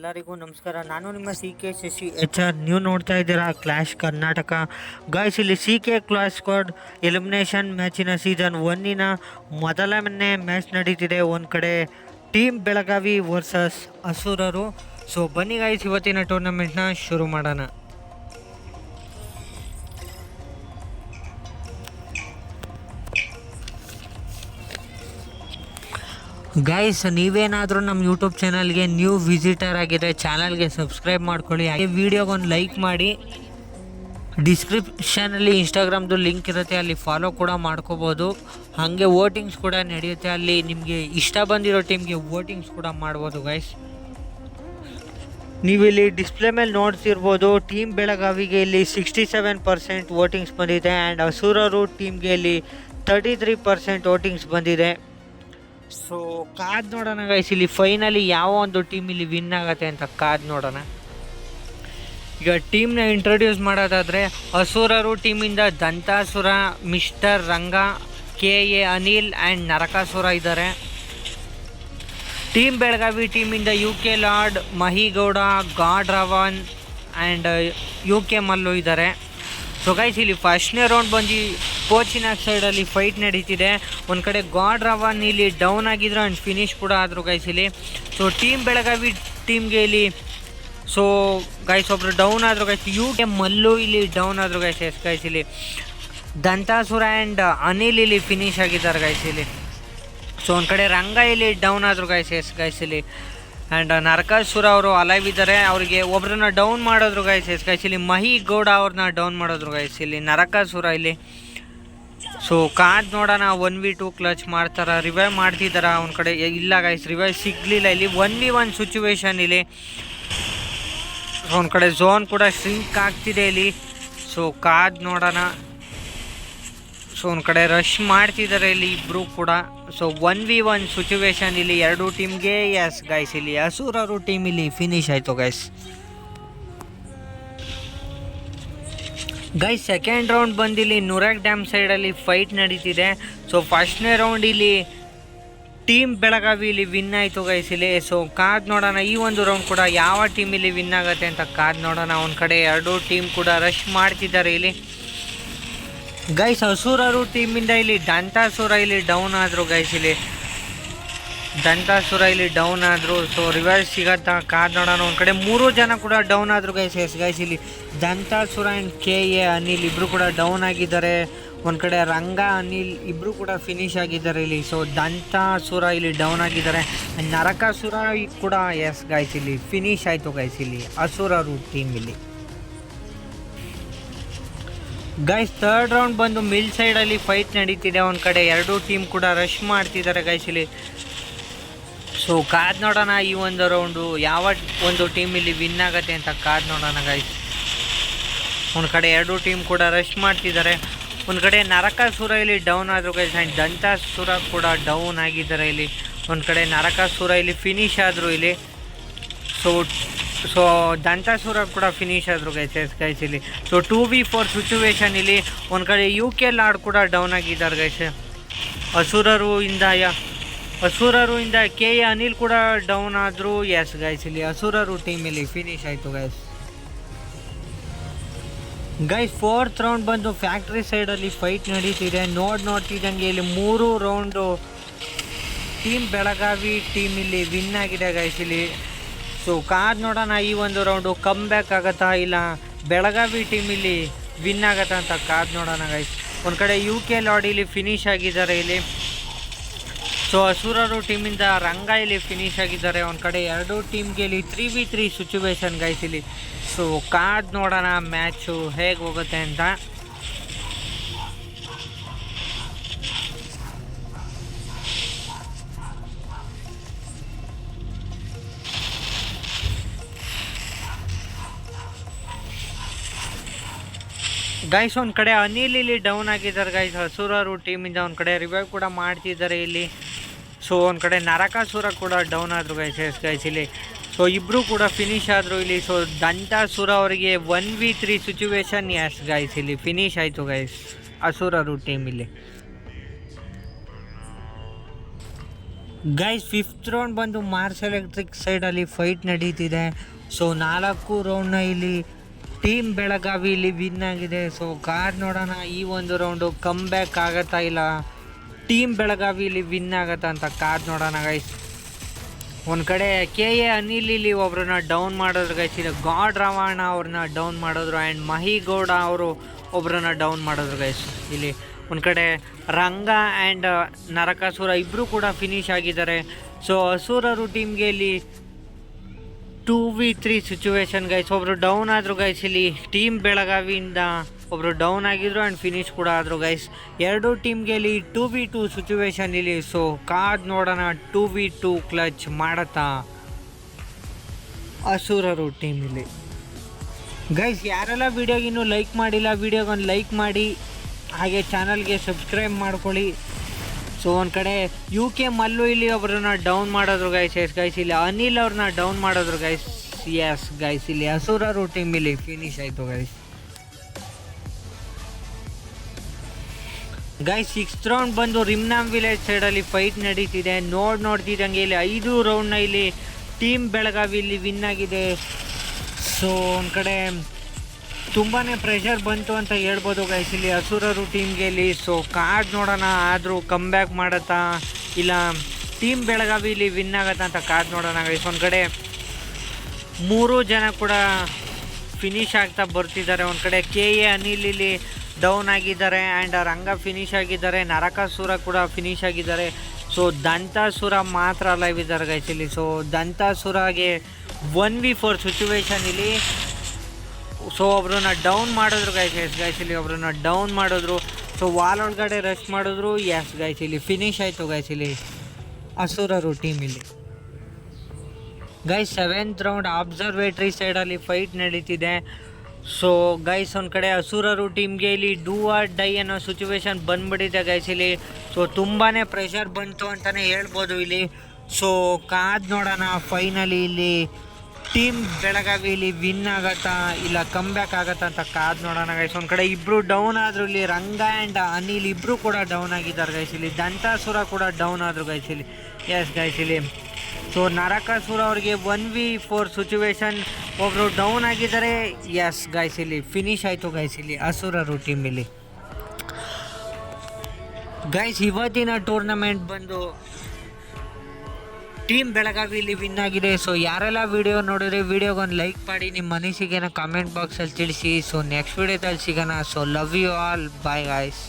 ಎಲ್ಲರಿಗೂ ನಮಸ್ಕಾರ. ನಾನು ನಿಮ್ಮ C K Shashi H R. ನೀವು ನೋಡ್ತಾ ಇದ್ದೀರಾ ಕ್ಲಾಶ್ ಕರ್ನಾಟಕ. ಗಾಯ್ಸ್, ಇಲ್ಲಿ C K clash squad elimination ಮ್ಯಾಚಿನ ಸೀಸನ್ 1ನ ಮೊದಲನೇ ಮ್ಯಾಚ್ ನಡೀತಿದೆ. ಒಂದು ಕಡೆ ಟೀಮ್ ಬೆಳಗಾವಿ ವರ್ಸಸ್ ಅಸುರರು. ಸೊ ಬನ್ನಿ ಗಾಯ್ಸ್, ಇವತ್ತಿನ ಟೂರ್ನಮೆಂಟ್ನ ಶುರು ಮಾಡೋಣ. ಗೈಸ್, ನೀವೇನಾದರೂ ನಮ್ಮ ಯೂಟ್ಯೂಬ್ ಚಾನಲ್ಗೆ ನ್ಯೂ ವಿಸಿಟರ್ ಆಗಿದೆ, ಚಾನಲ್ಗೆ ಸಬ್ಸ್ಕ್ರೈಬ್ ಮಾಡ್ಕೊಳ್ಳಿ. ಹಾಗೆ ವಿಡಿಯೋಗೊಂದು ಲೈಕ್ ಮಾಡಿ. ಡಿಸ್ಕ್ರಿಪ್ಷನಲ್ಲಿ ಇನ್ಸ್ಟಾಗ್ರಾಮ್ದು ಲಿಂಕ್ ಇರುತ್ತೆ, ಅಲ್ಲಿ ಫಾಲೋ ಕೂಡ ಮಾಡ್ಕೋಬೋದು. ಹಾಗೆ ವೋಟಿಂಗ್ಸ್ ಕೂಡ ನಡೆಯುತ್ತೆ, ಅಲ್ಲಿ ನಿಮಗೆ ಇಷ್ಟ ಬಂದಿರೋ ಟೀಮ್ಗೆ ವೋಟಿಂಗ್ಸ್ ಕೂಡ ಮಾಡ್ಬೋದು. ಗೈಸ್, ನೀವಿಲ್ಲಿ ಡಿಸ್ಪ್ಲೇ ಮೇಲೆ ನೋಡ್ತಿರ್ಬೋದು, ಟೀಮ್ ಬೆಳಗಾವಿಗೆ ಇಲ್ಲಿ 67% ವೋಟಿಂಗ್ಸ್ ಬಂದಿದೆ. ಆ್ಯಂಡ್ ಅಸುರರು ಟೀಮ್ಗೆ ಇಲ್ಲಿ 33% ವೋಟಿಂಗ್ಸ್ ಬಂದಿದೆ. ಸೊ ಕಾದ್ ನೋಡೋಣ ಗೈಸ್, ಇಲ್ಲಿ ಫೈನಲಿ ಯಾವ ಒಂದು ಟೀಮ್ ಇಲ್ಲಿ ವಿನ್ ಆಗುತ್ತೆ ಅಂತ ಕಾದ್ ನೋಡೋಣ. ಈಗ ಟೀಮ್ನ ಇಂಟ್ರೊಡ್ಯೂಸ್ ಮಾಡೋದಾದರೆ, ಅಸುರರು ಟೀಮಿಂದ Dantasura, mister Ranga, KA Anil and Narakasura ಇದ್ದಾರೆ. ಟೀಮ್ ಬೆಳಗಾವಿ ಟೀಮಿಂದ UK lord, Mahigowda, god Ravan and UK Mallu ಇದ್ದಾರೆ. ಸೊ ಗೈಸ್, ಇಲ್ಲಿ ಫಸ್ಟ್ನೇ ರೌಂಡ್ ಬಂದು ಕೋಚಿನಾಗ್ ಸೈಡಲ್ಲಿ ಫೈಟ್ ನಡೀತಿದೆ. ಒಂದು ಕಡೆ ಗಾಡ್ ರವನ್ ಇಲ್ಲಿ ಡೌನ್ ಆಗಿದ್ರು ಆ್ಯಂಡ್ ಫಿನಿಶ್ ಕೂಡ ಆದರು ಗೈಸ್ ಇಲ್ಲಿ. ಸೊ ಟೀಮ್ ಬೆಳಗಾವಿ ಟೀಮ್ಗೆ ಇಲ್ಲಿ ಗೈಸ್ ಒಬ್ಬರು ಡೌನ್ ಆದರು ಗೈಸ್. UK ಮಲ್ಲು ಇಲ್ಲಿ ಡೌನ್ ಆದರು ಗೈಸ್. ಗೈಸ್ ಇಲ್ಲಿ ದಂತಾಸುರ ಆ್ಯಂಡ್ ಅನಿಲ್ ಇಲ್ಲಿ ಫಿನಿಶ್ ಆಗಿದ್ದಾರೆ ಗೈಸ್ ಇಲ್ಲಿ. ಸೊ ಒಂದು ಕಡೆ ರಂಗ ಇಲ್ಲಿ ಡೌನ್ ಆದರು ಗೈಸ್. ಗೈಸ್ ಇಲ್ಲಿ ಆ್ಯಂಡ್ ನರಕಾಸುರ ಅವರು ಅಲೈವ್ ಇದ್ದಾರೆ, ಅವರಿಗೆ ಒಬ್ರನ್ನ ಡೌನ್ ಮಾಡಿದ್ರು ಗೈಸ್. ಇಲ್ಲಿ ಮಹಿಗೌಡ ಅವ್ರನ್ನ ಡೌನ್ ಮಾಡಿದ್ರು ಗೈಸ್ ಇಲ್ಲಿ ನರಕಾಸುರ ಇಲ್ಲಿ. ಸೊ ಕಾದ್ ನೋಡೋಣ 1v2 ಕ್ಲಚ್ ಮಾಡ್ತಾರ, ರಿವೈವ್ ಮಾಡ್ತಿದ್ದಾರ. ಒಂದು ಕಡೆ ಇಲ್ಲ ಗೈಸ್, ರಿವೈವ್ ಸಿಗಲಿಲ್ಲ ಇಲ್ಲಿ. 1v1 ಸಿಚುವೇಶನ್ ಇಲ್ಲಿ. ಒಂದು ಕಡೆ ಝೋನ್ ಕೂಡ ಸ್ಟ್ರಿಂಕ್ ಆಗ್ತಿದೆ ಇಲ್ಲಿ. ಸೊ ಕಾದ್ ನೋಡೋಣ. ಸೊ ಒಂದು ಕಡೆ ರಶ್ ಮಾಡ್ತಿದ್ದಾರೆ ಇಲ್ಲಿ ಇಬ್ಬರು ಕೂಡ. ಸೊ 1v1 ಸಿಚುವೇಶನ್ ಇಲ್ಲಿ ಎರಡು ಟೀಮ್ಗೆ. ಎಸ್ ಗೈಸ್, ಇಲ್ಲಿ ಅಸುರರು ಟೀಮ್ ಇಲ್ಲಿ ಫಿನಿಶ್ ಆಯಿತು ಗೈಸ್. ಗೈಸ್, ಸೆಕೆಂಡ್ ರೌಂಡ್ ಬಂದಿಲ್ಲಿ ನುರಾಕ್ ಡ್ಯಾಮ್ ಸೈಡಲ್ಲಿ ಫೈಟ್ ನಡೀತಿದೆ. ಸೊ ಫಸ್ಟ್ನೇ ರೌಂಡ್ ಇಲ್ಲಿ ಟೀಮ್ ಬೆಳಗಾವಿ ಇಲ್ಲಿ ವಿನ್ ಆಯಿತು ಗೈಸ್ ಇಲ್ಲಿ. ಸೊ ಕಾದ್ ನೋಡೋಣ ಈ ಒಂದು ರೌಂಡ್ ಕೂಡ ಯಾವ ಟೀಮ್ ಇಲ್ಲಿ ವಿನ್ ಆಗುತ್ತೆ ಅಂತ ಕಾದ್ ನೋಡೋಣ. ಒಂದು ಕಡೆ ಎರಡು ಟೀಮ್ ಕೂಡ ರಶ್ ಮಾಡ್ತಿದ್ದಾರೆ ಇಲ್ಲಿ. ಗೈಸ್, ಅಸುರರು ಟೀಮಿಂದ ಇಲ್ಲಿ ದಂತಾಸುರ ಇಲ್ಲಿ ಡೌನ್ ಆದರು ಗೈಸ್ ಇಲ್ಲಿ. ದಂತಾಸುರ ಇಲ್ಲಿ ಡೌನ್ ಆದರು. ಸೊ ರಿವೈವ್ ಸಿಗತ್ತಾ ಕಾದ್ ನೋಡೋಣ. ಒಂದು ಕಡೆ 3 ಜನ ಕೂಡ ಡೌನ್ ಆದರು ಗೈಸ್. ಗೈಸ್ ಇಲ್ಲಿ ದಂತಾಸುರ ಆ್ಯಂಡ್ KA ಅನಿಲ್ ಇಬ್ಬರು ಕೂಡ ಡೌನ್ ಆಗಿದ್ದಾರೆ. ಒಂದು ಕಡೆ ರಂಗ ಅನಿಲ್ ಇಬ್ಬರು ಕೂಡ ಫಿನಿಶ್ ಆಗಿದ್ದಾರೆ ಇಲ್ಲಿ. ಸೊ ದಂತಾಸುರ ಇಲ್ಲಿ ಡೌನ್ ಆಗಿದ್ದಾರೆ. ನರಕಾಸುರ ಕೂಡ ಎಸ್ ಗೈಸ್ ಇಲ್ಲಿ ಫಿನಿಶ್ ಆಯಿತು ಗೈಸ್ ಇಲ್ಲಿ ಅಸುರರು ಟೀಮ್ ಇಲ್ಲಿ. ಗೈಸ್, ಥರ್ಡ್ ರೌಂಡ್ ಬಂದು ಮಿಲ್ ಸೈಡಲ್ಲಿ ಫೈಟ್ ನಡೀತಿದೆ. ಒಂದು ಕಡೆ ಎರಡು ಟೀಮ್ ಕೂಡ ರಶ್ ಮಾಡ್ತಿದ್ದಾರೆ ಗೈಸ್ ಇಲ್ಲಿ. ಸೊ ಕಾದ್ ನೋಡೋಣ ಈ ಒಂದು ರೌಂಡು ಯಾವ ಒಂದು ಟೀಮ್ ಇಲ್ಲಿ ವಿನ್ ಆಗುತ್ತೆ ಅಂತ ಕಾದ್ ನೋಡೋಣ ಗೈಸ್. ಒಂದು ಕಡೆ ಎರಡು ಟೀಮ್ ಕೂಡ ರಶ್ ಮಾಡ್ತಿದ್ದಾರೆ. ಒಂದು ಕಡೆ ನರಕಾಸುರ ಇಲ್ಲಿ ಡೌನ್ ಆದರು ಗೈಸ್ ಆ್ಯಂಡ್ ದಂತಾಸುರ ಕೂಡ ಡೌನ್ ಆಗಿದ್ದಾರೆ ಇಲ್ಲಿ. ಒಂದು ಕಡೆ ನರಕಾಸುರ ಇಲ್ಲಿ ಫಿನಿಶ್ ಆದರು ಇಲ್ಲಿ. ಸೊ ದಂತಾಸುರ ಕೂಡ ಫಿನಿಶ್ ಆದರು ಗೈಸ್ ಇಲ್ಲಿ. ಸೊ 2v4 ಸಿಚುವೇಶನ್ ಇಲ್ಲಿ. ಒಂದು ಕಡೆ UK ಲಾರ್ಡ್ ಕೂಡ ಡೌನ್ ಆಗಿದ್ದಾರೆ ಗೈಸ್. ಅಸುರರು ಇಂದ KA ಅನಿಲ್ ಕೂಡ ಡೌನ್ ಆದರು. ಎಸ್ ಗೈಸ್ ಇಲ್ಲಿ ಅಸುರರು ಟೀಮ್ ಇಲ್ಲಿ ಫಿನಿಶ್ ಆಯಿತು ಗೈಸ್. ಗೈಸ್, ಫೋರ್ತ್ ರೌಂಡ್ ಬಂದು ಫ್ಯಾಕ್ಟ್ರಿ ಸೈಡಲ್ಲಿ ಫೈಟ್ ನಡೀತಿದೆ. ನೋಡ್ತಿದ್ದಂಗೆ ಇಲ್ಲಿ 3 ರೌಂಡು ಟೀಮ್ ಬೆಳಗಾವಿ ಟೀಮ್ ಇಲ್ಲಿ ವಿನ್ ಆಗಿದೆ ಗೈಸ್ ಇಲ್ಲಿ. ಸೊ ಕಾದ್ ನೋಡೋಣ ಈ ಒಂದು ರೌಂಡು ಕಮ್ ಬ್ಯಾಕ್ ಆಗುತ್ತಾ ಇಲ್ಲ ಬೆಳಗಾವಿ ಟೀಮ್ ಇಲ್ಲಿ ವಿನ್ ಆಗುತ್ತಾ ಅಂತ ಕಾದ್ ನೋಡೋಣ ಗೈಸ್. ಒಂದು ಕಡೆ UK ಲಾರ್ಡ್ ಇಲ್ಲಿ ಫಿನಿಶ್ ಆಗಿದ್ದಾರೆ ಇಲ್ಲಿ. ಸೊ ಅಸುರರು ಟೀಮಿಂದ ರಂಗ ಇಲ್ಲಿ ಫಿನಿಶ್ ಆಗಿದ್ದಾರೆ. ಒಂದು ಕಡೆ ಎರಡು ಟೀಮ್ಗೆ ಇಲ್ಲಿ 3v3 ಸಿಚುವೇಶನ್ ಗೈಸ್ ಇಲ್ಲಿ. ಸೊ ಕಾದ್ ನೋಡೋಣ ಮ್ಯಾಚು ಹೇಗೆ ಹೋಗುತ್ತೆ ಅಂತ. ಗೈಸ್, ಒಂದು ಕಡೆ ಅನಿಲ್ ಇಲ್ಲಿ ಡೌನ್ ಆಗಿದ್ದಾರೆ ಗೈಸ್ ಅಸುರರು ಟೀಮಿಂದ. ಒಂದು ಕಡೆ ರಿವೈವ್ ಕೂಡ ಮಾಡ್ತಿದ್ದಾರೆ ಇಲ್ಲಿ. ಸೊ ಒಂದು ಕಡೆ ನರಕಾಸುರ ಕೂಡ ಡೌನ್ ಆದರು ಗೈಸ್ ಇಲ್ಲಿ. ಸೊ ಇಬ್ಬರು ಕೂಡ ಫಿನಿಶ್ ಆದರು ಇಲ್ಲಿ. ಸೊ ದಂತಾಸುರ ಅವರಿಗೆ 1v3 ಸಿಚುವೇಶನ್ ಎಸ್ ಗೈಸ್ ಇಲ್ಲಿ ಫಿನಿಶ್ ಆಯಿತು ಗೈಸ್ ಅಸುರರು ಟೀಮ್ ಇಲ್ಲಿ. ಗೈಸ್ ಫಿಫ್ತ್ ರೌಂಡ್ ಬಂದು ಮಾರ್ಸ್ ಎಲೆಕ್ಟ್ರಿಕ್ ಸೈಡಲ್ಲಿ ಫೈಟ್ ನಡೀತಿದೆ. ಸೊ 4 ರೌಂಡ್ನ ಇಲ್ಲಿ ಟೀಮ್ ಬೆಳಗಾವಿ ಇಲ್ಲಿ ವಿನ್ ಆಗಿದೆ. ಸೊ ಕಾದ್ ನೋಡೋಣ ಈ ಒಂದು ರೌಂಡು ಕಮ್ ಬ್ಯಾಕ್ ಆಗತ್ತಾ ಇಲ್ಲ ಟೀಮ್ ಬೆಳಗಾವಿ ಇಲ್ಲಿ ವಿನ್ ಆಗತ್ತಾ ಅಂತ ಕಾದ್ ನೋಡೋಣ ಗೈಸ್. ಒಂದು ಕಡೆ KA ಅನಿಲ್ ಇಲ್ಲಿ ಒಬ್ರನ್ನ ಡೌನ್ ಮಾಡಿದ್ರು ಗೈಸ್. ಇಲ್ಲಿ ಗಾಡ್ ರವಾಣ ಅವ್ರನ್ನ ಡೌನ್ ಮಾಡಿದ್ರು ಆ್ಯಂಡ್ ಮಹಿಗೌಡ ಅವರು ಒಬ್ರನ್ನ ಡೌನ್ ಮಾಡಿದ್ರು ಗೈಸ್. ಇಲ್ಲಿ ಒಂದು ಕಡೆ ರಂಗ ಆ್ಯಂಡ್ ನರಕಾಸುರ ಇಬ್ಬರು ಕೂಡ ಫಿನಿಶ್ ಆಗಿದ್ದಾರೆ. ಸೊ ಅಸುರರು ಟೀಮ್ಗೆ ಇಲ್ಲಿ 2v3 ಸಿಚುವೇಶನ್ ಗೈಸ್. ಒಬ್ಬರು ಡೌನ್ ಆದರು ಗೈಸ್. ಇಲ್ಲಿ ಟೀಮ್ ಬೆಳಗಾವಿಯಿಂದ ಒಬ್ಬರು ಡೌನ್ ಆಗಿದ್ರು ಆ್ಯಂಡ್ ಫಿನಿಶ್ ಕೂಡ ಆದರು ಗೈಸ್. ಎರಡೂ ಟೀಮ್ಗೆ ಇಲ್ಲಿ 2v2 ಸಿಚುವೇಶನ್ ಇಲ್ಲಿ. ಸೊ ಕಾದ್ ನೋಡೋಣ 2v2 ಕ್ಲಚ್ ಮಾಡತ್ತಾ ಅಸುರರು ಟೀಮ್ ಇಲ್ಲಿ. ಗೈಸ್ ಯಾರೆಲ್ಲ ವೀಡಿಯೋಗೆ ಇನ್ನೂ ಲೈಕ್ ಮಾಡಿಲ್ಲ ವೀಡಿಯೋಗೊಂದು ಲೈಕ್ ಮಾಡಿ, ಹಾಗೆ ಚಾನಲ್ಗೆ ಸಬ್ಸ್ಕ್ರೈಬ್ ಮಾಡ್ಕೊಳ್ಳಿ. ಸೊ ಒಂದು ಕಡೆ UK ಮಲ್ಲು ಇಲ್ಲಿ ಒಬ್ಬರನ್ನ ಡೌನ್ ಮಾಡಿದ್ರು ಗೈಸ್. ಎಸ್ ಗೈಸ್ ಇಲ್ಲಿ ಅನಿಲ್ ಅವ್ರನ್ನ ಡೌನ್ ಮಾಡಿದ್ರು ಗೈಸ್. ಎಸ್ ಗೈಸ್ ಇಲ್ಲಿ ಅಸುರರು ಟೀಮ್ ಇಲ್ಲಿ ಫಿನಿಶ್ ಆಯಿತು ಗೈಸ್. ಗೈಸ್ 6th ರೌಂಡ್ ಬಂದು ರಿಮ್ನಾಮ್ ವಿಲೇಜ್ ಸೈಡಲ್ಲಿ ಫೈಟ್ ನಡೀತಿದೆ. ನೋಡ್ತಿದ್ದಂಗೆ ಇಲ್ಲಿ 5 ರೌಂಡ್ನ ಇಲ್ಲಿ ಟೀಮ್ ಬೆಳಗಾವಿ ಇಲ್ಲಿ ವಿನ್ ಆಗಿದೆ. ಸೊ ಒಂದು ಕಡೆ ತುಂಬಾ ಪ್ರೆಷರ್ ಬಂತು ಅಂತ ಹೇಳ್ಬೋದು ಗೈಸ್ ಇಲ್ಲಿ ಅಸುರರು ಟೀಮ್ಗೆ ಇಲ್ಲಿ. ಸೊ ಕಾದ್ ನೋಡೋಣ ಆದರೂ ಕಮ್ ಬ್ಯಾಕ್ ಮಾಡತ್ತಾ ಇಲ್ಲ ಟೀಮ್ ಬೆಳಗಾವಿ ಇಲ್ಲಿ ವಿನ್ ಆಗತ್ತಾ ಅಂತ ಕಾದ್ ನೋಡೋಣ ಗೈಸ್. ಒಂದು ಕಡೆ 3 ಜನ ಕೂಡ ಫಿನಿಶ್ ಆಗ್ತಾ ಬರ್ತಿದ್ದಾರೆ. ಒಂದು ಕಡೆ KA ಅನಿಲ್ ಇಲ್ಲಿ ಡೌನ್ ಆಗಿದ್ದಾರೆ ಆ್ಯಂಡ್ ರಂಗ ಫಿನಿಶ್ ಆಗಿದ್ದಾರೆ, ನರಕಾಸುರ ಕೂಡ ಫಿನಿಶ್ ಆಗಿದ್ದಾರೆ. ಸೊ ದಂತಾಸುರ ಮಾತ್ರ ಲೈವ್ ಇದ್ದಾರೆ ಗೈಸ್ ಇಲ್ಲಿ. ಸೊ ದಂತಾಸುರಗೆ 1v4 ಸಿಚುವೇಶನ್ ಇಲ್ಲಿ. ಸೊ ಒಬ್ರನ್ನ ಡೌನ್ ಮಾಡಿದ್ರು ಗೈಸ್. ಎಸ್ ಗೈಸ್ ಇಲ್ಲಿ ಒಬ್ರನ್ನ ಡೌನ್ ಮಾಡಿದ್ರು. ಸೊ ವಾಲ್ ಒಳಗಡೆ ರಶ್ ಮಾಡಿದ್ರು. ಎಸ್ ಗೈಸ್ ಇಲ್ಲಿ ಫಿನಿಶ್ ಆಯಿತು ಗೈಸ್ ಇಲ್ಲಿ ಅಸುರರು ಟೀಮ್ ಇಲ್ಲಿ. ಗೈಸ್ 7th ರೌಂಡ್ ಅಬ್ಸರ್ವೇಟ್ರಿ ಸೈಡಲ್ಲಿ ಫೈಟ್ ನಡೀತಿದೆ. ಸೊ ಗೈಸ್ ಒಂದು ಕಡೆ ಅಸುರರು ಟೀಮ್ಗೆ ಇಲ್ಲಿ ಡೂ ಆರ್ ಡೈ ಅನ್ನೋ ಸಿಚುವೇಶನ್ ಬಂದ್ಬಿಟ್ಟಿದೆ ಗೈಸ್ ಇಲ್ಲಿ. ಸೊ ತುಂಬಾ ಪ್ರೆಷರ್ ಬಂತು ಅಂತಲೇ ಹೇಳ್ಬೋದು ಇಲ್ಲಿ. ಸೊ ಕಾದ್ ನೋಡೋಣ ಫೈನಲಿ ಇಲ್ಲಿ ಟೀಮ್ ಬೆಳಗಾವಿ ಇಲ್ಲಿ ವಿನ್ ಆಗತ್ತಾ ಇಲ್ಲ ಕಮ್ ಬ್ಯಾಕ್ ಆಗತ್ತಾ ಅಂತ ಕಾದ್ ನೋಡೋಣ ಗೈಸ್. ಒಂದು ಕಡೆ ಇಬ್ಬರು ಡೌನ್ ಆದರು ಇಲ್ಲಿ, ರಂಗ ಆ್ಯಂಡ್ ಅನಿಲ್ ಇಬ್ಬರು ಕೂಡ ಡೌನ್ ಆಗಿದ್ದಾರೆ ಗೈಸ್ ಇಲ್ಲಿ. ದಂತಾಸುರ ಕೂಡ ಡೌನ್ ಆದರು ಗೈಸ್ ಇಲ್ಲಿ. ಎಸ್ ಗೈಸ್ ಇಲ್ಲಿ ಸೊ ನರಕಾಸುರ ಅವ್ರಿಗೆ 1v4 ಸಿಚುವೇಶನ್ ಒಬ್ಬರು ಡೌನ್ ಆಗಿದ್ದಾರೆ. ಎಸ್ ಗೈಸ್ ಇಲ್ಲಿ ಫಿನಿಶ್ ಆಯಿತು ಗೈಸ್ ಇಲ್ಲಿ ಅಸುರರು ಟೀಮ್ ಇಲ್ಲಿ. ಗೈಸ್ ಇವತ್ತಿನ ಟೂರ್ನಮೆಂಟ್ ಬಂದು ಟೀಮ್ ಬೆಳಗಾವಿ ಇಲ್ಲಿ ವಿನ್ ಆಗಿದೆ. ಸೊ ಯಾರೆಲ್ಲ ವೀಡಿಯೋ ನೋಡಿದ್ರೆ ವೀಡಿಯೋಗೊಂದು ಲೈಕ್ ಮಾಡಿ, ನಿಮ್ಮ ಅನಿಸಿಕೆನ ಕಾಮೆಂಟ್ ಬಾಕ್ಸಲ್ಲಿ ತಿಳಿಸಿ. ಸೊ ನೆಕ್ಸ್ಟ್ ವೀಡಿಯೋದಲ್ಲಿ ಸಿಗೋಣ. So love you all, bye guys.